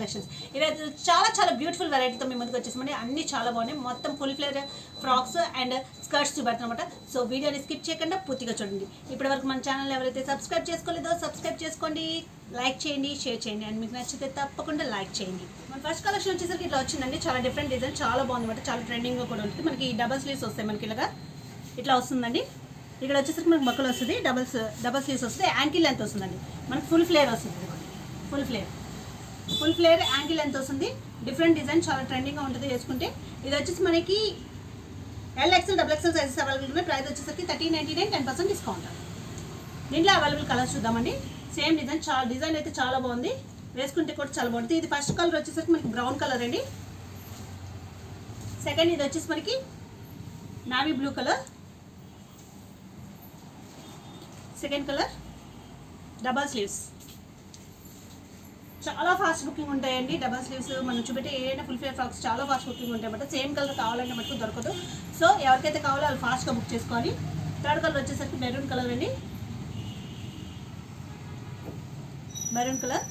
Collections. ఇదైతే చాలా చాలా బ్యూటిఫుల్ వెరైటీతో మీ ముందుకు వచ్చేసామండి. అన్ని చాలా బాగున్నాయి. మొత్తం full flare frocks and skirts చూపెడతానమాట. సో వీడియోని స్కిప్ చేయకుండా పూర్తిగా చూడండి. ఇప్పటివరకు మన ఛానల్ ఎవరైతే సబ్స్క్రైబ్ చేసుకోలేదో సబ్స్క్రైబ్ చేసుకోండి, లైక్ చేయండి, షేర్ చేయండి, అండ్ మీకు నచ్చితే తప్పకుండా లైక్ చేయండి. మన ఫస్ట్ కలెక్షన్ వచ్చేసరికి ఇట్లా వచ్చిందండి. చాలా డిఫరెంట్ డిజైన్, చాలా బాగుందన్నమాట. చాలా ట్రెండింగ్గా కూడా ఉంటుంది. మనకి డబల్ స్లీవ్స్ వస్తాయి, మనకి ఇట్లా వస్తుందండి. ఇక్కడ వచ్చేసరికి మనకి బక్కలు వస్తుంది, డబల్ స్లీవ్స్ వస్తుంది, యాంకిల్ లెంత్ వస్తుందండి. మనకి ఫుల్ ఫ్లేర్ వస్తుంది. ఫుల్ ఫ్లేర్ యాంకిల్ లెంత్ వస్తుంది. డిఫరెంట్ డిజైన్, చాలా ట్రెండింగ్గా ఉంటుంది వేసుకుంటే. ఇది వచ్చేసి మనకి LXL XXL సైజెస్ అవైలబుల్ ఉన్నాయి. ప్రైస్ వచ్చేసరికి 1399, 10% డిస్కౌంట్. దీంట్లో అవైలబుల్ కలర్స్ చూద్దామండి. సేమ్ డిజైన్, చాలా డిజైన్ అయితే చాలా బాగుంది, వేసుకుంటే కూడా చాలా బాగుంటుంది. ఇది ఫస్ట్ కలర్ వచ్చేసరికి మనకి బ్రౌన్ కలర్ అండి. సెకండ్ ఇది వచ్చేసి మనకి navy blue colour. Second colour double sleeves. చాలా ఫాస్ట్ బుకింగ్ ఉంటాయండి డబల్ స్లీవ్స్. మనం చూపెట్టే ఏదైనా ఫుల్ ఫ్లేర్ ఫ్రాక్స్ చాలా ఫాస్ట్ బుకింగ్ ఉంటాయి అన్నమాట. సేమ్ కలర్ కావాలంటే మటుకు దొరకదు. సో ఎవరికైతే కావాలో వాళ్ళు ఫాస్ట్గా బుక్ చేసుకోవాలి. థర్డ్ కలర్ వచ్చేసరికి మెరూన్ కలర్ అండి. Maroon colour.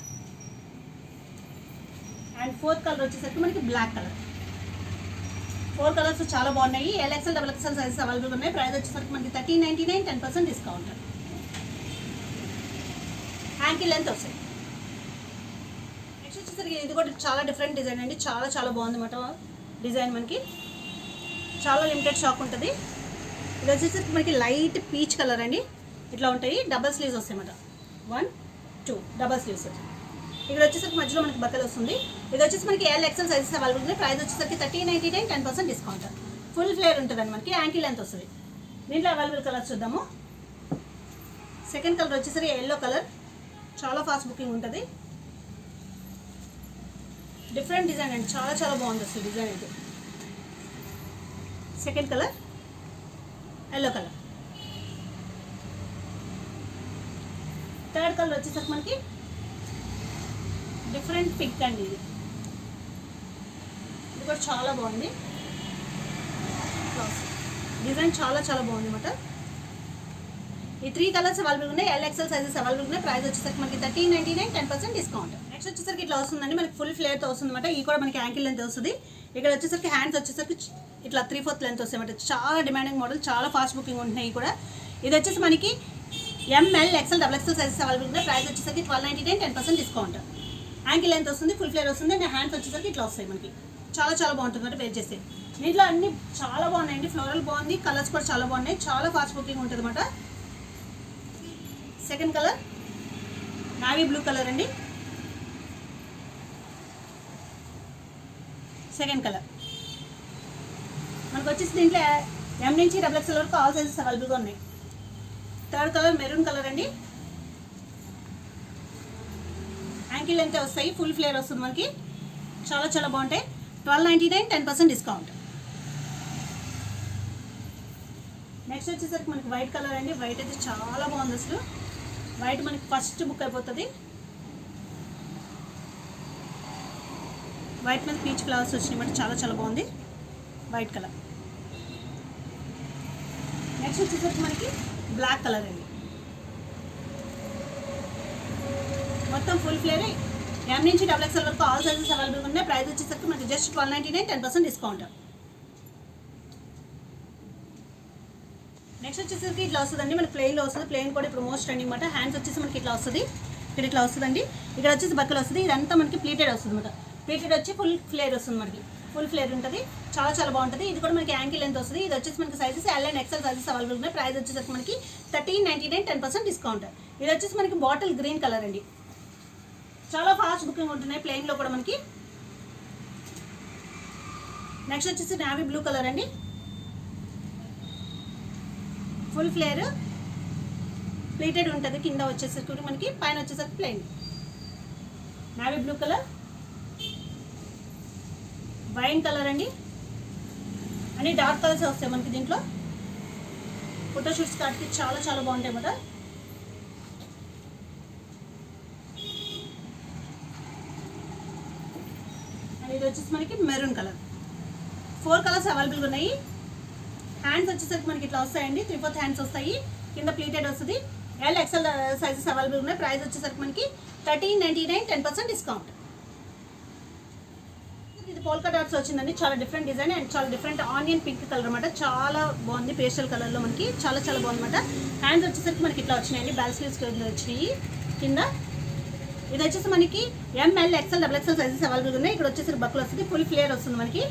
And fourth colour వచ్చేసరికి మనకి బ్లాక్ కలర్. 4 కలర్స్ చాలా బాగున్నాయి. LXL XXL సైజెస్ అవైలబుల్ ఉన్నాయి. ప్రైస్ వచ్చేసరికి మనకి 1399, 10% డిస్కౌంట్. యాంకిల్ లెంత్ వస్తాయి. నెక్స్ట్ వచ్చేసరికి ఇది కూడా చాలా డిఫరెంట్ డిజైన్ అండి. చాలా చాలా బాగుంది అన్నమాట డిజైన్. మనకి చాలా లిమిటెడ్ స్టాక్ ఉంటుంది. ఇది వచ్చేసరికి మనకి లైట్ పీచ్ కలర్ అండి. ఇట్లా ఉంటాయి, డబల్ స్లీవ్స్ వస్తాయి అన్నమాట. 1, 2 డబల్ స్లీవ్స్. ఇక్కడ వచ్చేసరికి మధ్యలో మనకి బక్కలు వస్తుంది. ఇది వచ్చేసి మనకి LXL సైజెస్ అవైలబుల్ ఉంది. ప్రైస్ వచ్చేసరికి 1399, 10% డిస్కౌంట్. ఫుల్ ఫ్లేర్ ఉంటుందండి. మనకి యాంకిల్ లెంత్ వస్తుంది. దీంట్లో అవైలబుల్ కలర్స్ చూద్దాము. సెకండ్ కలర్ వచ్చేసరికి ఎల్లో కలర్. చాలా ఫాస్ట్ బుకింగ్ ఉంటుంది. డిఫరెంట్ డిజైన్ అండి, చాలా చాలా బాగుంది అసలు డిజైన్ అయితే. Second colour yellow colour. Third colour వచ్చేసరికి మనకి డిఫరెంట్ పింక్ అండి. ఇది కూడా చాలా బాగుంది. డిజైన్ చాలా చాలా బాగుంది అన్నమాట. ఈ 3 కలర్స్ అవైలబుల్ ఉన్నాయి. LXL సైజెస్ అవైలబుల్ ఉన్నాయి. ప్రైస్ వచ్చేసరికి మనకి 1399, 10% డిస్కౌంట్. నెక్స్ట్ వచ్చేసరికి ఇట్లా వస్తుందండి. మనకి ఫుల్ ఫ్లేర్తో వస్తుంది అనమాట. ఈ కూడా మనకి యాంకిల్ లెంత్ వస్తుంది. ఇక్కడ వచ్చేసరికి హ్యాండ్స్ వచ్చేసరికి ఇట్లా 3/4 లెంత్ వస్తాయి అన్నమాట. చాలా డిమాండింగ్ మోడల్, చాలా ఫాస్ట్ బుకింగ్ ఉంటున్నాయి కూడా. ఇది వచ్చేసి మనకి ML XL XXL sizes available ఉన్నాయి. ప్రైస్ వచ్చేసరికి 1299, 10% డిస్కౌంట్. యాంకిల్ లెంత్ వస్తుంది, ఫుల్ ఫ్లేర్ వస్తుంది. అండ్ హ్యాండ్స్ వచ్చేసరికి ఇట్లా వస్తాయి మనకి. చాలా చాలా బాగుంటుంది అంటే వేర్ చేస్తే. దీంట్లో అన్ని చాలా బాగున్నాయండి. ఫ్లోరల్ బాగుంది, కలర్స్ కూడా చాలా బాగున్నాయి. చాలా ఫాస్ట్ బుకింగ్ ఉంటుంది అనమాట. Second colour navy blue colour అండి. సెకండ్ కలర్ మనకు వచ్చేసి దీంట్లో M నుంచి XXL వరకు ఆల్ సైజెస్ అవైలబుల్గా ఉన్నాయి. థర్డ్ కలర్ మెరూన్ కలర్ అండి. యాంకిల్ లెంత్ వస్తాయి, ఫుల్ ఫ్లేర్ వస్తుంది మనకి. చాలా చాలా బాగుంటాయి. 1299, 10% డిస్కౌంట్. నెక్స్ట్ వచ్చేసరికి మనకి వైట్ కలర్ అండి. వైట్ అయితే చాలా బాగుంది అసలు. వైట్ మనకి ఫస్ట్ బుక్ అయిపోతుంది. వైట్ మీద పీచ్ ఫ్లవర్స్ వచ్చినాయి. చాలా చాలా బాగుంది వైట్ కలర్. నెక్స్ట్ వచ్చేసరికి మనకి బ్లాక్ కలర్ అండి. మొత్తం ఫుల్ ఫ్లేర్ M నుంచి XXL వరకు ఆల్ సైజెస్ అవైలబుల్ ఉన్నాయి. ప్రైస్ వచ్చేసరికి మనకి జస్ట్ 1299, 10% డిస్కౌంట్. నెక్స్ట్ వచ్చేసరికి ఇట్లా వస్తుందండి. మనకి ప్లెయిన్లో వస్తుంది. ప్లెయిన్ కూడా ఇప్పుడు మోస్ట్ ట్రెండింగ్ అనమాట. హ్యాండ్స్ వచ్చేసి మనకి ఇట్లా వస్తుంది. ఇక్కడ ఇట్లా వస్తుందండి. ఇక్కడ వచ్చేసి బక్కలు వస్తుంది. ఇదంతా మనకి ప్లీటెడ్ వస్తుంది అనమాట. ప్లీటెడ్ వచ్చి ఫుల్ ఫ్లేర్ వస్తుంది. మనకి ఫుల్ ఫ్లేర్ ఉంటుంది. చాలా చాలా బాగుంటుంది. ఇది కూడా మనకి యాంకిల్ లెంత్ వస్తుంది. ఇది వచ్చేసి మనకి sizes L and XL sizes available ఉన్నాయి. ప్రైస్ వచ్చేసరికి మనకి 1399, 10% డిస్కౌంట్. ఇది వచ్చేసి మనకి బాటిల్ గ్రీన్ కలర్ అండి. చాలా ఫాస్ట్ బుకింగ్ ఉంటున్నాయి ప్లెయిన్లో కూడా మనకి. నెక్స్ట్ వచ్చేసి నావీ బ్లూ కలర్ అండి. ఫుల్ ఫ్లేర్ ప్లీటెడ్ ఉంటుంది. కింద వచ్చేసరికి మనకి, పైన వచ్చేసరికి plain. Navy blue colour, wine colour అండి. అన్ని డార్క్ కలర్స్ వస్తాయి మనకి దీంట్లో. ఫోటోషూట్స్ కాటికి చాలా చాలా బాగుంటాయి అన్నమాట. ఇది వచ్చేసి మనకి మెరూన్ కలర్. 4 కలర్స్ అవైలబుల్గా ఉన్నాయి. హ్యాండ్స్ వచ్చేసరికి మనకి ఇట్లా వస్తాయండి. 3/4 హ్యాండ్స్ వస్తాయి. కింద ప్లీటెడ్ వస్తుంది. LXL సైజెస్ అవైలబుల్ ఉన్నాయి. ప్రైస్ వచ్చేసరికి మనకి 1399, 10% డిస్కౌంట్. ఇది పోల్కా డాట్స్ వచ్చిందండి, చాలా డిఫరెంట్ డిజైన్ అండ్ చాలా డిఫరెంట్ ఆనియన్ పింక్ కలర్ అనమాట. చాలా బాగుంది, పేస్టల్ కలర్లో మనకి చాలా చాలా బాగుంది అనమాట. హ్యాండ్స్ వచ్చేసరికి మనకి ఇట్లా వచ్చినాయండి, బ్యాల్ స్లీవ్స్ వచ్చినాయి కింద. ఇది వచ్చేసి మనకి M L XL double XL sizes అవైలబుల్గా ఉన్నాయి. ఇక్కడ వచ్చేసరికి బక్కులు వస్తుంది, ఫుల్ ఫ్లేర్ వస్తుంది మనకి.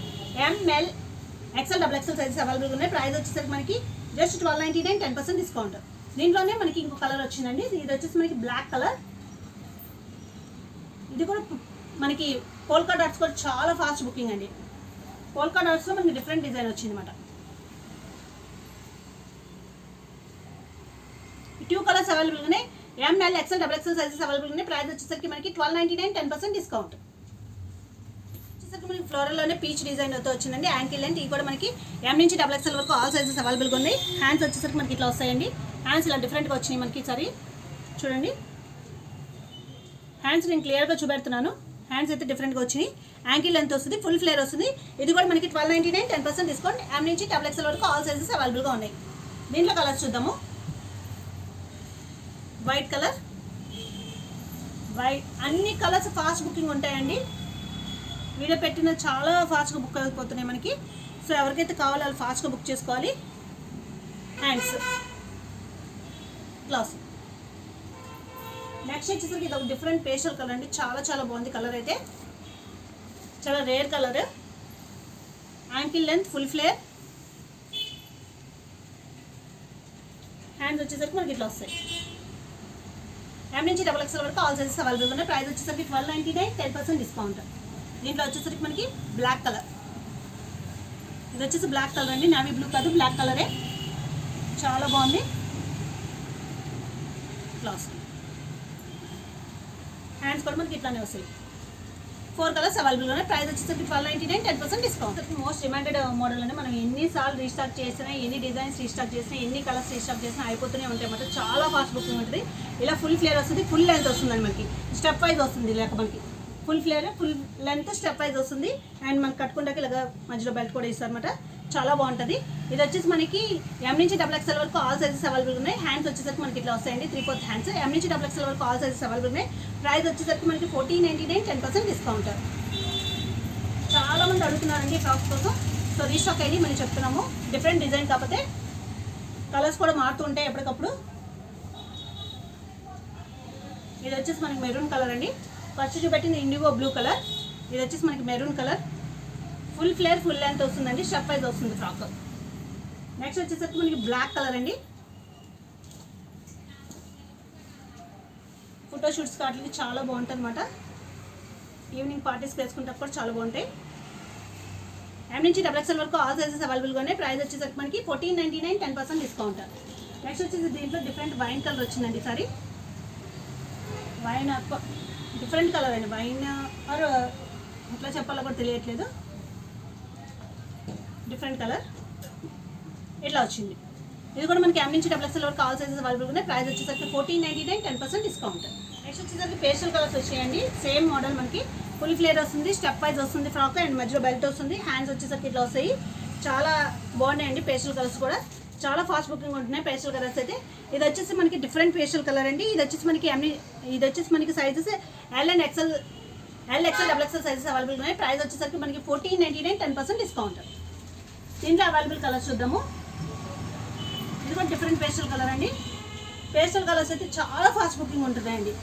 M L XL double XL sizes అవైలబుల్గా ఉన్నాయి. ప్రైస్ వచ్చేసరికి మనకి జస్ట్ 1299, 10% డిస్కౌంట్. దీంట్లోనే మనకి ఇంకో కలర్ వచ్చిందండి, ఇది వచ్చేసి మనకి బ్లాక్ కలర్. ఇది కూడా మనకి పోల్కా డాట్స్ కూడా చాలా ఫాస్ట్ బుకింగ్ అండి. పోల్కా డాట్స్లో మనకి డిఫరెంట్ డిజైన్ వచ్చింది అనమాట. ఈ 2 కలర్స్ అవైలబుల్ ఉన్నాయి. M L XL double XL sizes available ఉన్నాయి. ప్రైస్ వచ్చేసరికి మనకి 1299, 10% డిస్కౌంట్. వచ్చేసరికి మనకి ఫ్లోరల్లోనే పీచ్ డిజైన్ అయితే వచ్చిందండి, యాంకిల్ లెంత్. ఇవి కూడా మనకి ఎం నుంచి డబుల్ ఎక్స్ఎల్ వరకు ఆల్ సైజెస్ అవైలబుల్గా ఉన్నాయి. హ్యాండ్స్ వచ్చేసరికి మనకి ఇట్లా వస్తాయండి. హ్యాండ్స్ ఇలా డిఫరెంట్గా వచ్చినాయి మనకి. ఈసారి చూడండి, హ్యాండ్స్ నేను క్లియర్గా చూపెడుతున్నాను. హ్యాండ్స్ అయితే డిఫరెంట్గా వచ్చినాయి. యాంకిల్ లెంత్ వస్తుంది, ఫుల్ ఫ్లేర్ వస్తుంది. ఇది కూడా మనకి 1299, 10% డిస్కౌంట్. ఎం నుంచి డబుల్ ఎక్స్ఎల్ వరకు ఆల్ సైజెస్ అవైలబుల్గా ఉన్నాయి. దీంట్లో కలర్స్ చూద్దాము. వైట్ కలర్, వైట్, అన్ని కలర్స్ ఫాస్ట్ బుకింగ్ ఉంటాయండి. వీడియో పెట్టిన చాలా ఫాస్ట్గా బుక్ అయిపోతున్నాయి మనకి. సో ఎవరికైతే కావాలో వాళ్ళు ఫాస్ట్గా బుక్ చేసుకోవాలి. Hands class. నెక్స్ట్ వచ్చేసరికి ఇది ఒక డిఫరెంట్ పేస్టల్ కలర్ అండి, చాలా చాలా బాగుంది కలర్ అయితే. చాలా rare colour. Ankle length, full flare. Hands వచ్చేసరికి మనకి ఇట్లా వస్తాయి. ఎం నుంచి డబుల్ ఎక్స్ఎల్ వరకు ఆల్ సైజెస్ అవైలబుల్ ఉన్నాయి. ప్రైస్ వచ్చేసరికి 1299, 10% డిస్కౌంట్. దీంట్లో వచ్చేసరికి మనకి బ్లాక్ కలర్. ఇది వచ్చేసి బ్లాక్ కలర్ అండి, నావీ బ్లూ కాదు, బ్లాక్ కలరే. చాలా బాగుంది క్లాస్. హ్యాండ్స్ కూడా మనకి ఇట్లానే వస్తాయి. 4 కలర్స్ అవైలబుల్ ఉన్నాయి. ప్రైస్ వచ్చేసరికి 1299, 10% డిస్కౌంట్. మోస్ట్ డిమాండెడ్ మోడల్ అని మనం ఎన్నిసార్లు రీస్టాక్ చేసినా, ఎన్ని డిజైన్స్ రీస్టాక్ చేసినా, ఎన్ని కలర్స్ రీస్టాక్ చేసినా అయిపోతూనే ఉంటాయి అన్నమాట. చాలా ఫాస్ట్ బుకింగ్ ఉంటుంది. ఇలా ఫుల్ ఫ్లేర్ వస్తుంది, ఫుల్ లెంత్ వస్తుందండి మనకి. స్టెప్ వైజ్ వస్తుంది, లేక మనకి full flare, full length, step wise వస్తుంది. అండ్ మనకి కట్టుకుంటాకి ఇలాగా మధ్యలో బెల్ట్ కూడా ఇస్తారనమాట. చాలా బాగుంటుంది. ఇది వచ్చేసి మనకి ఎం నుంచి డబుల్ ఎక్స్ఎల్ వరకు ఆల్ సైజెస్ అవైలబుల్ ఉన్నాయి. హ్యాండ్స్ వచ్చేసరికి మనకి ఇట్లా వస్తాయండి, 3/4 హ్యాండ్స్. ఎం నుంచి డబుల్ ఎక్స్ఎల్ వరకు ఆల్ సైజెస్ అవైలబుల్ ఉన్నాయి. ప్రైస్ వచ్చేసరికి మనకి 1499, 10% డిస్కౌంట్. చాలా మంది అడుగుతున్నారండి ఫ్రాక్స్ కోసం. సో రీస్టాక్ అయ్యి మనం చెప్తున్నాము. డిఫరెంట్ డిజైన్ కాకపోతే కలర్స్ కూడా మారుతూ ఉంటాయి ఎప్పటికప్పుడు. ఇది వచ్చేసి మనకి మెరూన్ కలర్ అండి. ఫస్ట్ చూపెట్టింది ఇండిగో బ్లూ కలర్. ఇది వచ్చేసి మనకి maroon colour. Full flare, full length వస్తుందండి, స్టెప్ వైజ్ వస్తుంది ఫ్రాక్. నెక్స్ట్ వచ్చేసరికి మనకి బ్లాక్ కలర్ అండి. ఫోటోషూట్స్ వాటికి చాలా బాగుంటుంది అనమాట. ఈవినింగ్ పార్టీస్ వేసుకుంటే కూడా చాలా బాగుంటాయి. ఎం నుంచి డబుల్ ఎక్స్ఎల్ వరకు ఆల్ సైజెస్ అవైలబుల్గా ఉన్నాయి. ప్రైస్ వచ్చేసరికి మనకి 1499, 10% డిస్కౌంట్. నెక్స్ట్ వచ్చేసి దీంట్లో డిఫరెంట్ వైన్ కలర్ వచ్చిందండి. ఈసారి వైన్ డిఫరెంట్ కలర్ అండి. వైన్ ఆర్ ఎట్లా చెప్పాలో కూడా తెలియట్లేదు. డిఫరెంట్ కలర్ ఇట్లా వచ్చింది. ఇది కూడా మనకి ఎం నుంచి డబుల్ ఎక్స్ఎల్ వరకు ఆల్ సైజెస్ అవైలబుల్ ఉన్నాయి. ప్రైస్ వచ్చేసరికి 1499, 10% డిస్కౌంట్. నెక్స్ట్ వచ్చేసరికి పేస్టల్ కలర్స్ వచ్చాయండి. సేమ్ మోడల్ మనకి ఫుల్ ఫ్లేర్ వస్తుంది, స్టెప్ వైజ్ వస్తుంది ఫ్రాక్. అండ్ మధ్యలో బెల్ట్ వస్తుంది. హ్యాండ్స్ వచ్చేసరికి ఇట్లా వస్తాయి. చాలా బాగున్నాయండి పేస్టల్ కలర్స్ కూడా. చాలా ఫాస్ట్ బుకింగ్ ఉంటున్నాయి పేస్టల్ కలర్స్ అయితే. ఇది వచ్చేసి మనకి డిఫరెంట్ పేస్టల్ కలర్ అండి. ఇది వచ్చేసి మనకి ఇది వచ్చేసి మనకి sizes L and XL, double XL sizes available ఉన్నాయి. ప్రైస్ వచ్చేసరికి మనకి 1499, 10% డిస్కౌంట్. దీంట్లో అవైలబుల్ కలర్స్ చూద్దాము. ఇది కూడా డిఫరెంట్ పేస్టల్ కలర్ అండి. పేస్టల్ కలర్స్ అయితే చాలా ఫాస్ట్ బుకింగ్ ఉంటుందండి.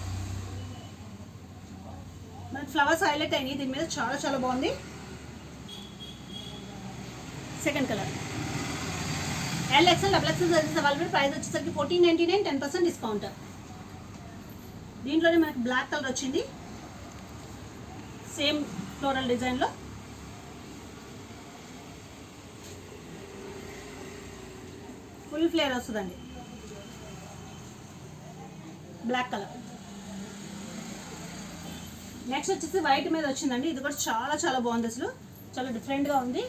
మనకి ఫ్లవర్స్ హైలైట్ అయినాయి దీని మీద. చాలా చాలా బాగుంది. Second colour L XL, double XL sizes available. Price వచ్చేసరికి 1499, 10% డిస్కౌంట్. దీంట్లోనే మనకి బ్లాక్ కలర్ వచ్చింది, సేమ్ ఫ్లోరల్ డిజైన్లో. ఫుల్ ఫ్లేర్ వస్తుందండి, బ్లాక్ కలర్. నెక్స్ట్ వచ్చేసి వైట్ మీద వచ్చిందండి. ఇది కూడా చాలా చాలా బాగుంది, అసలు చాలా డిఫరెంట్గా ఉంది.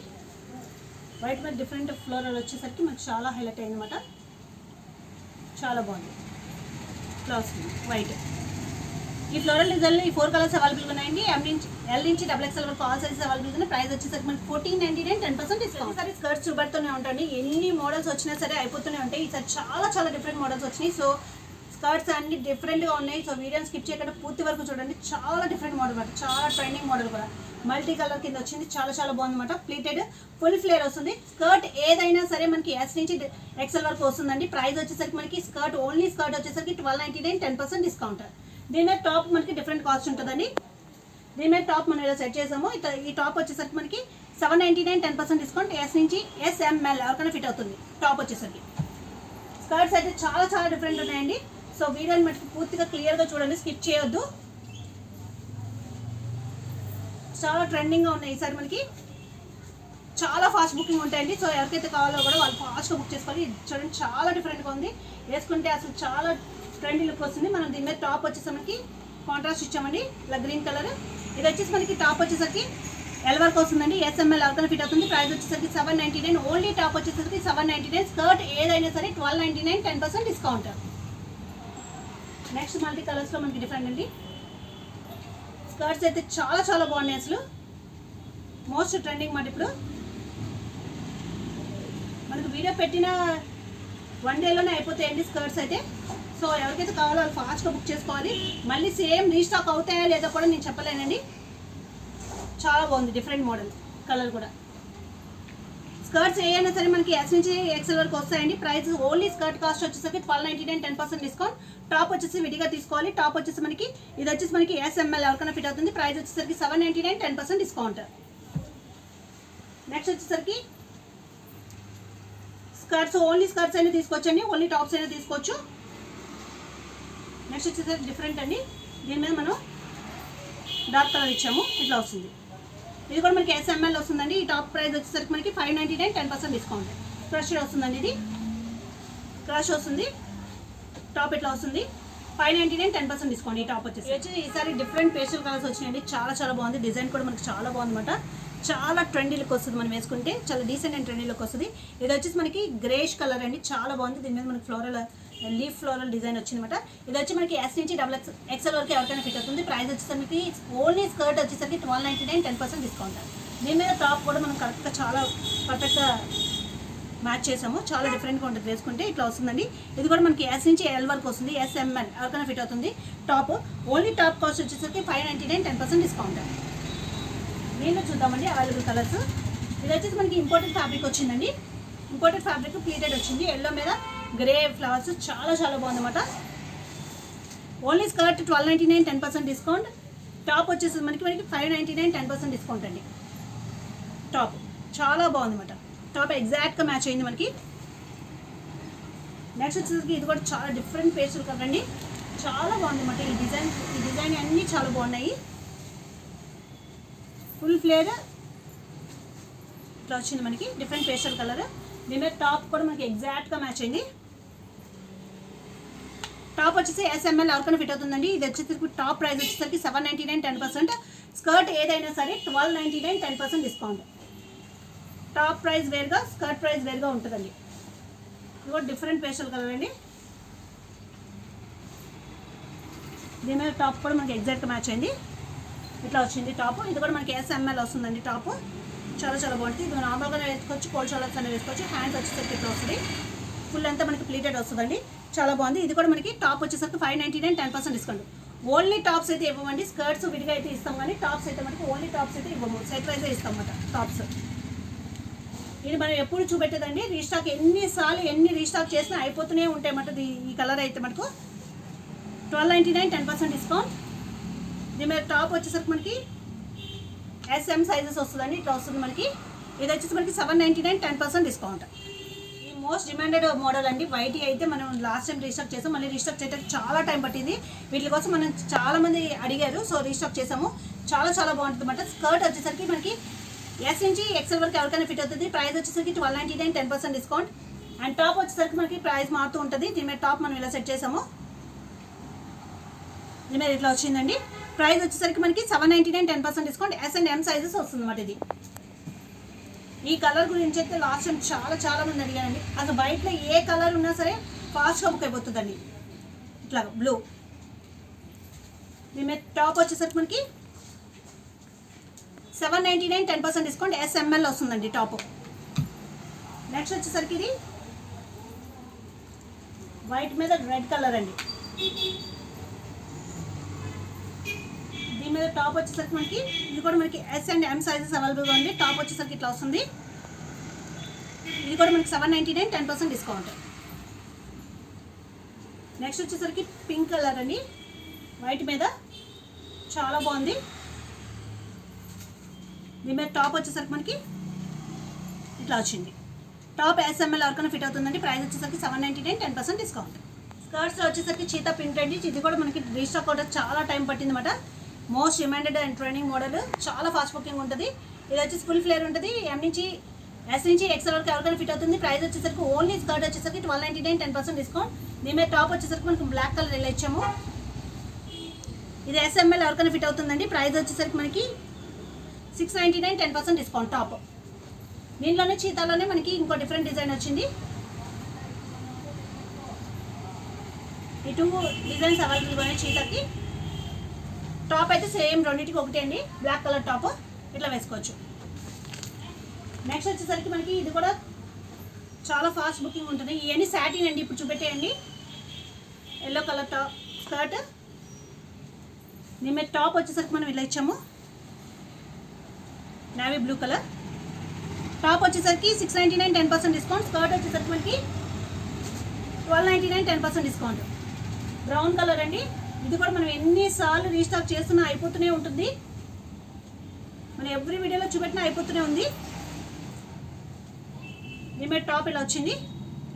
వైట్ మీద డిఫరెంట్ ఫ్లోరల్ వచ్చేసరికి మనకు చాలా హైలైట్ అయింది అనమాట. చాలా బాగుంది క్లాస్ వైట్. ఈ ఫ్లోరల్ డిజైన్లో ఈ 4 కలర్స్ అవైలబుల్గా ఉన్నాయండి. ఎల్ నుంచి డబుల్ ఎక్స్ఎల్ వరకు ఆల్ సైజెస్ అవైలబుల్ ఉన్నాయి. ప్రైస్ వచ్చేసరికి మనకి 1499, 10% డిస్కౌంట్. సరే స్కర్ట్స్ చూపెడుతూనే ఉంటాయి. ఎన్ని మోడల్స్ వచ్చినా సరే అయిపోతూనే ఉంటాయి. ఈసారి చాలా చాలా డిఫరెంట్ మోడల్స్ వచ్చినాయి. సో స్కర్ట్స్ అన్ని డిఫరెంట్గా ఉన్నాయి. సో వీడియోని స్కిప్ చేయకుండా పూర్తి వరకు చూడండి. చాలా డిఫరెంట్ మోడల్ అనమాట, చాలా ట్రెండింగ్ మోడల్ కూడా. మల్టీ కలర్ కింద వచ్చింది, చాలా చాలా బాగుంది అనమాట. ప్లీటెడ్ ఫుల్ ఫ్లేర్ వస్తుంది. స్కర్ట్ ఏదైనా సరే మనకి ఎస్ నుంచి ఎక్సెల్ వరకు వస్తుందండి. ప్రైస్ వచ్చేసరికి మనకి స్కర్ట్ ఓన్లీ స్కర్ట్ వచ్చేసరికి 1299, 10% డిస్కౌంట్. దీని మీద టాప్ మనకి డిఫరెంట్ కాస్ట్ ఉంటుందండి. దీని మీద టాప్ మనం ఇలా సెట్ చేసాము. ఈ టాప్ వచ్చేసరికి మనకి 799, 10% డిస్కౌంట్. ఎస్ నుంచి SML ఎవరికైనా ఫిట్ అవుతుంది టాప్ వచ్చేసరికి. స్కర్ట్స్ అయితే చాలా చాలా డిఫరెంట్ ఉన్నాయండి. సో వీడియోని మనకి పూర్తిగా క్లియర్గా చూడండి, స్కిప్ చేయొద్దు. చాలా ట్రెండింగ్గా ఉన్నాయి ఈసారి మనకి. చాలా ఫాస్ట్ బుకింగ్ ఉంటాయండి. సో ఎవరికైతే కావాలో కూడా వాళ్ళు ఫాస్ట్గా బుక్ చేసుకోవాలి. చూడండి చాలా డిఫరెంట్గా ఉంది, వేసుకుంటే అసలు చాలా ట్రెండీ లుక్ వస్తుంది. మనం దీని మీద టాప్ వచ్చేసి మనకి కాంట్రాస్ట్ ఇచ్చామండి, ఇలా గ్రీన్ కలర్. ఇది వచ్చేసి మనకి టాప్ వచ్చేసరికి ఎల్ వరకు వస్తుందండి. SML ఎవరికైనా ఫిట్ అవుతుంది. ప్రైస్ వచ్చేసరికి 799, ఓన్లీ టాప్ వచ్చేసరికి 799. స్కర్ట్ ఏదైనా సరే 1299, 10% డిస్కౌంట్. నెక్స్ట్ మల్టీ కలర్స్లో మనకి డిఫరెంట్ అండి. స్కర్ట్స్ అయితే చాలా చాలా బాగున్నాయి, అసలు మోస్ట్ ట్రెండింగ్ మాట. ఇప్పుడు మనకు వీడియో పెట్టిన 1 డేలోనే అయిపోతాయండి స్కర్ట్స్ అయితే. సో ఎవరికైతే కావాలో వాళ్ళు ఫాస్ట్గా బుక్ చేసుకోవాలి. మళ్ళీ సేమ్ రీస్టాక్ అవుతాయా లేదా కూడా నేను చెప్పలేనండి. చాలా బాగుంది, డిఫరెంట్ మోడల్ కలర్ కూడా. స్కర్ట్స్ ఏమైనా సరే మనకి ఎస్ నుంచి ఎక్సెల్ వరకు వస్తాయండి. ప్రైస్ ఓన్లీ స్కర్ట్ కాస్ట్ వచ్చేసరికి 1299, 10% డిస్కౌంట్. టాప్ వచ్చేసి విడిగా తీసుకోవాలి. టాప్ వచ్చేసి మనకి ఇది వచ్చేసి మనకి SML ఎవరికైనా ఫిట్ అవుతుంది. ప్రైస్ వచ్చేసరికి 799, 10% డిస్కౌంట్. నెక్స్ట్ వచ్చేసరికి స్కర్ట్స్ ఓన్లీ స్కర్ట్స్ అయినా తీసుకోవచ్చండి, ఓన్లీ టాప్స్ అయినా తీసుకోవచ్చు. నెక్స్ట్ వచ్చేసరికి డిఫరెంట్ అండి. దీని మీద మనం డార్క్ కలర్ ఇచ్చాము, ఇట్లా వస్తుంది. ఇది కూడా మనకి SML వస్తుందండి. ఈ టాప్ ప్రైస్ వచ్చేసరికి మనకి 599, 10% డిస్కౌంట్. క్రష్ వస్తుందండి, ఇది క్రష్ వస్తుంది. టాప్ ఇట్లా వస్తుంది, 599, 10% డిస్కౌంట్. ఈ టాప్ వచ్చేసి ఈసారి డిఫరెంట్ పేస్టల్ కలర్స్ వచ్చినాయండి. చాలా చాలా బాగుంది. డిజైన్ కూడా మనకి చాలా బాగుంది అనమాట. చాలా ట్రెండీ లుక్ వస్తుంది, మనం వేసుకుంటే చాలా డీసెంట్ అండ్ ట్రెండీ లుక్ వస్తుంది. ఇది వచ్చేసి మనకి గ్రేష్ కలర్ అండి, చాలా బాగుంది. దీని మీద మనకి లీఫ్ ఫ్లోరల్ డిజైన్ వచ్చిందన్నమాట. ఇది వచ్చి మనకి ఎస్ నుంచి XXL వరకు ఎవరికైనా ఫిట్ అవుతుంది. ప్రైస్ వచ్చేసరికి ఓన్లీ స్కర్ట్ వచ్చేసరికి 1299, 10% డిస్కౌంట్. దీని మీద టాప్ కూడా మనం కరెక్ట్గా చాలా పర్ఫెక్ట్గా మ్యాచ్ చేసాము. చాలా డిఫరెంట్గా ఉంటుంది, వేసుకుంటే ఇట్లా వస్తుందండి. ఇది కూడా మనకి ఎస్ నుంచి ఎల్ వరకు వస్తుంది. SML ఎవరికైనా ఫిట్ అవుతుంది. టాప్ ఓన్లీ టాప్ కాస్ట్ వచ్చేసరికి 599, 10% డిస్కౌంట్. దీనిలో చూద్దామండి అవైలబుల్ కలర్స్. ఇది వచ్చేసి మనకి ఇంపోర్టెడ్ ఫ్యాబ్రిక్ వచ్చిందండి. ఇంపోర్టెడ్ ఫ్యాబ్రిక్ ప్లీటెడ్ వచ్చింది, ఎల్లో మీద గ్రే ఫ్లవర్స్. చాలా చాలా బాగుందన్నమాట. Only skirt 1299, 10% discount. టాప్ వచ్చేసి మనకి 599, 10% డిస్కౌంట్ అండి. టాప్ చాలా బాగుందన్నమాట. టాప్ ఎగ్జాక్ట్గా మ్యాచ్ అయింది మనకి. నెక్స్ట్ వచ్చేసరికి ఇది కూడా చాలా డిఫరెంట్ పేస్టల్ కలర్ అండి, చాలా బాగుందన్నమాట. ఈ డిజైన్ అన్నీ చాలా బాగున్నాయి. ఫుల్ ఫ్లేర్ ఇట్లా వచ్చింది మనకి, డిఫరెంట్ పేస్టల్ కలర్. దీని మీద టాప్ కూడా మనకి ఎగ్జాక్ట్గా మ్యాచ్ అయింది. టాప్ వచ్చేసి SML ఎవరికైనా ఫిట్ అవుతుందండి. ఇది వచ్చేసరికి టాప్ ప్రైస్ వచ్చేసరికి 799, 10%. స్కర్ట్ ఏదైనా సరే 1299, 10% డిస్కౌంట్. టాప్ ప్రైస్ వేరుగా, స్కర్ట్ ప్రైస్ వేరుగా ఉంటుందండి. ఇది కూడా డిఫరెంట్ పేస్టల్ కలర్ అండి. దీని మీద టాప్ కూడా మనకి ఎగ్జాక్ట్గా మ్యాచ్ అయింది, ఇట్లా వచ్చింది టాప్. ఇది కూడా మనకి SML వస్తుందండి. టాప్ చాలా చాలా బాగుంటుంది. ఇది నార్మల్గానే వేసుకోవచ్చు, కోల్డ్ షోల్డర్స్ అనేది వేసుకోవచ్చు. హ్యాండ్స్ వచ్చేసరికి ఇట్లా వస్తుంది, ఫుల్ అంతా మనకి ప్లీటెడ్ వస్తుందండి, చాలా బాగుంది. ఇది కూడా మనకి టాప్ వచ్చేసరికి 599, 10% డిస్కౌంట్. ఓన్లీ టాప్స్ అయితే ఇవ్వమండి, స్కర్ట్స్ విడిగా అయితే ఇస్తాం, కానీ టాప్స్ అయితే మనకి ఓన్లీ టాప్స్ అయితే ఇవ్వము, సెట్ వైజ్ ఇస్తాం అన్నమాట టాప్స్. ఇది మనం ఎప్పుడు చూపెట్టేదండి. రీస్టాక్ ఎన్ని రీస్టాక్ చేసినా అయిపోతూనే ఉంటాయి అన్నమాట. ఈ కలర్ అయితే మనకు 1299, 10% డిస్కౌంట్. దీని మీద టాప్ వచ్చేసరికి మనకి SM సైజెస్ వస్తుందండి, ఇట్లా వస్తుంది మనకి. ఇది వచ్చేసి మనకి 799, 10% డిస్కౌంట్. ఈ మోస్ట్ డిమాండెడ్ మోడల్ అండి. వైట్ అయితే మనం లాస్ట్ టైం రీస్టాక్ చేసాం, మళ్ళీ రీస్టాక్ చేయడానికి చాలా టైం పట్టింది. వీటి కోసం మనం చాలామంది అడిగారు, సో రీస్టాక్ చేసాము. చాలా చాలా బాగుంటుంది అన్నమాట. స్కర్ట్ వచ్చేసరికి మనకి ఎస్ నుంచి XL వరకు ఎవరికైనా ఫిట్ అవుతుంది. ప్రైస్ వచ్చేసరికి 1299, 10% డిస్కౌంట్. అండ్ టాప్ వచ్చేసరికి మనకి ప్రైస్ మారుతూ ఉంటుంది. దీని మీద టాప్ మనం ఇలా సెట్ చేసాము, దీని మీద ఇట్లా వచ్చిందండి. ప్రైస్ వచ్చేసరికి మనకి 799, 10% డిస్కౌంట్. S&M సైజెస్ వస్తుంది అన్నమాట. ఇది ఈ కలర్ గురించి అయితే లాస్ట్ టైం చాలా మంది అడిగారండి. అసలు బయటలో ఏ కలర్ ఉన్నా సరే ఫాస్ట్గా బుక్ అయిపోతుందండి. ఇట్లా బ్లూ. దీని మీద టాప్ వచ్చేసరికి మనకి 799, 10% డిస్కౌంట్. SML వస్తుందండి టాప్. నెక్స్ట్ వచ్చేసరికి ఇది వైట్ మీద రెడ్ కలర్ అండి. దీని మీద టాప్ వచ్చేసరికి మనకి ఇది కూడా మనకి ఎస్ అండ్ ఎం సైజెస్ అవైలబుల్గా ఉంది. టాప్ వచ్చేసరికి ఇట్లా వస్తుంది. ఇది కూడా మనకి 799 10% డిస్కౌంట్. నెక్స్ట్ వచ్చేసరికి పింక్ కలర్ అండి, వైట్ మీద చాలా బాగుంది. దీని మీద టాప్ వచ్చేసరికి మనకి ఇట్లా వచ్చింది. టాప్ ఎస్ఎంఎల్ ఎవరికైనా ఫిట్ అవుతుందండి. ప్రైస్ వచ్చేసరికి 799 10% డిస్కౌంట్. స్కర్ట్స్లో వచ్చేసరికి చీతా ప్రింట్ అండి. ఇది కూడా మనకి రీస్టాక్ అవడం చాలా టైం పట్టింది అనమాట. Most demanded and trending model, చాలా ఫాస్ట్ బుకింగ్ ఉంటుంది. ఇది వచ్చేసి ఫుల్ ఫ్లేర్ ఉంటుంది. ఎస్ నుంచి ఎక్సెల్ వరకు ఎవరికైనా ఫిట్ అవుతుంది. ప్రైస్ వచ్చేసరికి ఓన్లీ స్కర్ట్ వచ్చేసరికి 1299 10% డిస్కౌంట్. దీని మీద టాప్ వచ్చేసరికి మనకి బ్లాక్ కలర్ ఇలా ఇచ్చాము. ఇది ఎస్ఎంఎల్ ఎవరికైనా ఫిట్ అవుతుందండి. ప్రైస్ వచ్చేసరికి మనకి 699 10% డిస్కౌంట్. టాప్ దీనిలోనే చీతాలోనే మనకి ఇంకో డిఫరెంట్ డిజైన్ వచ్చింది. ఈ 2 డిజైన్స్ అవైలబుల్గా ఉన్నాయి చీతాకి. టాప్ అయితే సేమ్ రెండింటికి ఒకటే అండి, బ్లాక్ కలర్ టాప్ ఇట్లా వేసుకోవచ్చు. నెక్స్ట్ వచ్చేసరికి మనకి ఇది కూడా చాలా ఫాస్ట్ బుకింగ్ ఉంటుంది. ఇవన్నీ సాటిన్ అండి, ఇప్పుడు చూపెట్టేయండి. ఎల్లో కలర్ టాప్ స్కర్ట్, దీని మీద టాప్ వచ్చేసరికి మనం ఇలా ఇచ్చాము నేవీ బ్లూ కలర్. టాప్ వచ్చేసరికి 699 10% డిస్కౌంట్. స్కర్ట్ వచ్చేసరికి మనకి 1299 10% డిస్కౌంట్. బ్రౌన్ కలర్ అండి, ఇది కూడా మనం ఎన్నిసార్లు రీస్టాక్ చేస్తున్నా అయిపోతూనే ఉంటుంది. మనం ఎవ్రీ వీడియోలో చూపెట్టినా అయిపోతూనే ఉంది. దీని మీద టాప్ ఇలా వచ్చింది,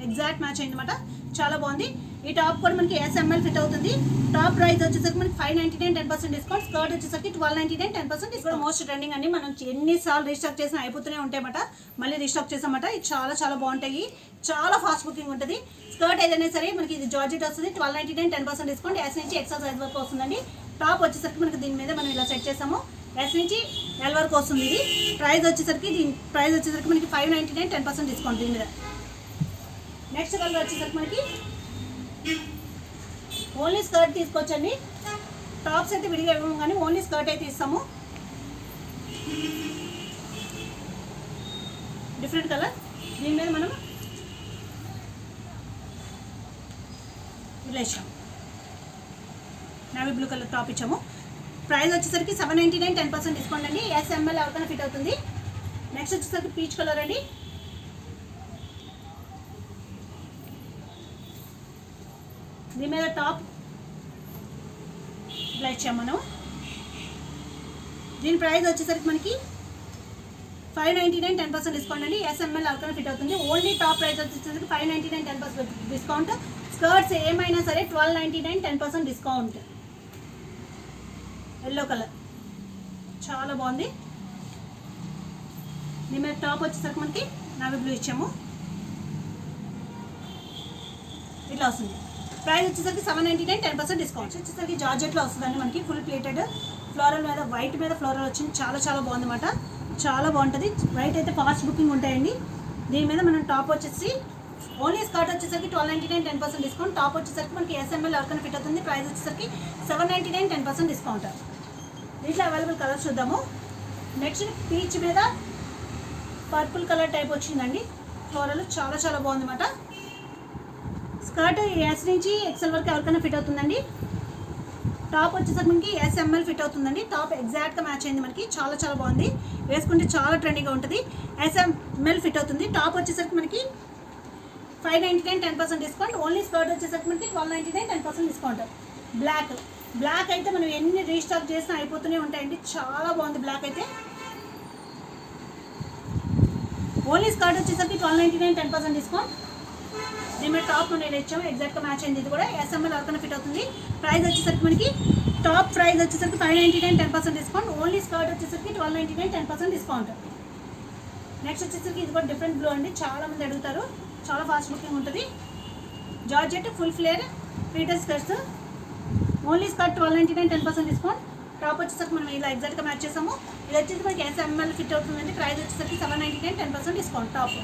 ఎగ్జాక్ట్ మ్యాచ్ అయింది అనమాట, చాలా బాగుంది. ఈ టాప్ కూడా మనకి ఎస్ఎంఎల్ ఫిట్ అవుతుంది. టాప్ ప్రైస్ వచ్చేసరికి మనకి 599 10% డిస్కౌంట్. స్కర్ట్ వచ్చేసరికి 1299 10% డిస్కౌంట్. మోస్ట్ ట్రెండింగ్ అండి, మనం ఎన్నిసార్లు రీస్టాక్ చేసినా అయిపోతూనే ఉంటాయన్నమాట. మళ్ళీ రీస్టాక్ చేసామట. ఇది చాలా చాలా బాగుంటాయి, చాలా ఫాస్ట్ బుకింగ్ ఉంటుంది. స్కర్ట్ ఏదైనా సరే మనకి ఇది జార్జెట్ వస్తుంది. 1299 10% డిస్కౌంట్. ఎస్ నుంచి ఎక్సెల్ సైజ్ వరకు వస్తుందండి. టాప్ వచ్చేసరికి మనకి దీని మీద మనం ఇలా సెట్ చేసాము. ఎస్ నుంచి ఎల్ వరకు వస్తుంది. ఇది ప్రైస్ వచ్చేసరికి మనకి 599 10% డిస్కౌంట్ దీని మీద. నెక్స్ట్ కలర్ వచ్చేసరికి మనకి ఓన్లీ స్కర్ట్ తీసుకోవచ్చండి. టాప్స్ అయితే విడిగా ఇవ్వము, కానీ ఓన్లీ స్కర్ట్ అయితే ఇస్తాము. డిఫరెంట్ కలర్, దీని మీద మనం ఇలా ఇచ్చాము, నేవీ బ్లూ కలర్ టాప్ ఇచ్చాము. ప్రైస్ వచ్చేసరికి 799 10% డిస్కౌంట్ అండి. ఎస్ఎంఎల్ ఎవరికైనా ఫిట్ అవుతుంది. నెక్స్ట్ వచ్చేసరికి పీచ్ కలర్ అండి, దీని మీద టాప్ ఇలా ఇచ్చాము మనం. దీని ప్రైస్ వచ్చేసరికి మనకి 599 10% డిస్కౌంట్ అండి. ఎస్ఎంఎల్ ఎవరికైనా ఫిట్ అవుతుంది. ఓన్లీ టాప్ ప్రైస్ వచ్చేసరికి 599 10% డిస్కౌంట్. స్కర్ట్స్ ఏమైనా సరే 1299 10% డిస్కౌంట్. ఎల్లో కలర్ చాలా బాగుంది. దీని మీద టాప్ వచ్చేసరికి మనకి నావీ బ్లూ ఇచ్చాము, ఇట్లా వస్తుంది. ప్రైస్ వచ్చేసరికి 799 10% డిస్కౌంట్. వచ్చేసరికి జార్జెట్లో వస్తుందండి మనకి, ఫుల్ ప్లేటెడ్ ఫ్లోరల్ మీద వైట్ మీద ఫ్లోరల్ వచ్చింది. చాలా చాలా బాగుంది అన్నమాట, చాలా బాగుంటుంది. వైట్ అయితే ఫాస్ట్ బుకింగ్ ఉంటాయండి. దీని మీద మనం టాప్ వచ్చేసి ఓన్లీ స్కర్ట్ వచ్చేసరికి 1299 10% డిస్కౌంట్. టాప్ వచ్చేసరికి మనకి ఎస్ఎంఎల్ ఎవరికైనా ఫిట్ అవుతుంది. ప్రైస్ వచ్చేసరికి 799 10% డిస్కౌంట్. దీంట్లో అవైలబుల్ కలర్స్ చూద్దాము. నెక్స్ట్ పీచ్ మీద పర్పుల్ కలర్ టైప్ వచ్చిందండి ఫ్లోరల్, చాలా చాలా బాగుంది అన్నమాట. స్కర్ట్ ఎస్ నుంచి ఎక్సెల్ వరకు ఎవరికైనా ఫిట్ అవుతుందండి. టాప్ వచ్చేసరికి మనకి ఎస్ఎంఎల్ ఫిట్ అవుతుందండి. టాప్ ఎగ్జాక్ట్గా మ్యాచ్ అయింది మనకి, చాలా చాలా బాగుంది. వేసుకుంటే చాలా ట్రెండింగ్గా ఉంటుంది. ఎస్ఎంఎల్ ఫిట్ అవుతుంది. టాప్ వచ్చేసరికి మనకి 599 10% డిస్కౌంట్. ఓన్లీ స్కర్ట్ వచ్చేసరికి మనకి 1299 10% డిస్కౌంట్. బ్లాక్ అయితే మనం ఎన్ని రీస్టాక్ చేసినా అయిపోతూనే ఉంటాయండి, చాలా బాగుంది బ్లాక్ అయితే. ఓన్లీ స్కర్ట్ వచ్చేసరికి 1299 10% డిస్కౌంట్. దీని మీద టాప్ నేను ఇచ్చాము, ఎగ్జాక్ట్గా మ్యాచ్ అయింది. ఇది కూడా ఎస్ఎంఎల్ ఎవరికైనా ఫిట్ అవుతుంది. ప్రైస్ వచ్చేసరికి మనకి టాప్ ప్రైస్ వచ్చేసరికి 599 10% డిస్కౌంట్. ఓన్లీ స్కర్ట్ వచ్చేసరికి 1299 10% డిస్కౌంట్. నెక్స్ట్ వచ్చేసరికి ఇది కూడా డిఫరెంట్ బ్లూ అండి, చాలామంది అడుగుతారు, చాలా ఫాస్ట్ బుకింగ్ ఉంటుంది. Georgette full flare peter skirts. Only skirt 1299 10% discount. Top వచ్చేసరికి మనం ఇలా ఎగ్జాక్ట్గా మ్యాచ్ చేసాము. ఇది వచ్చేసి మనకి ఎస్ఎంఎల్ ఫిట్ అవుతుందండి. ప్రైస్ వచ్చేసరికి 799 10% డిస్కౌంట్. టాప్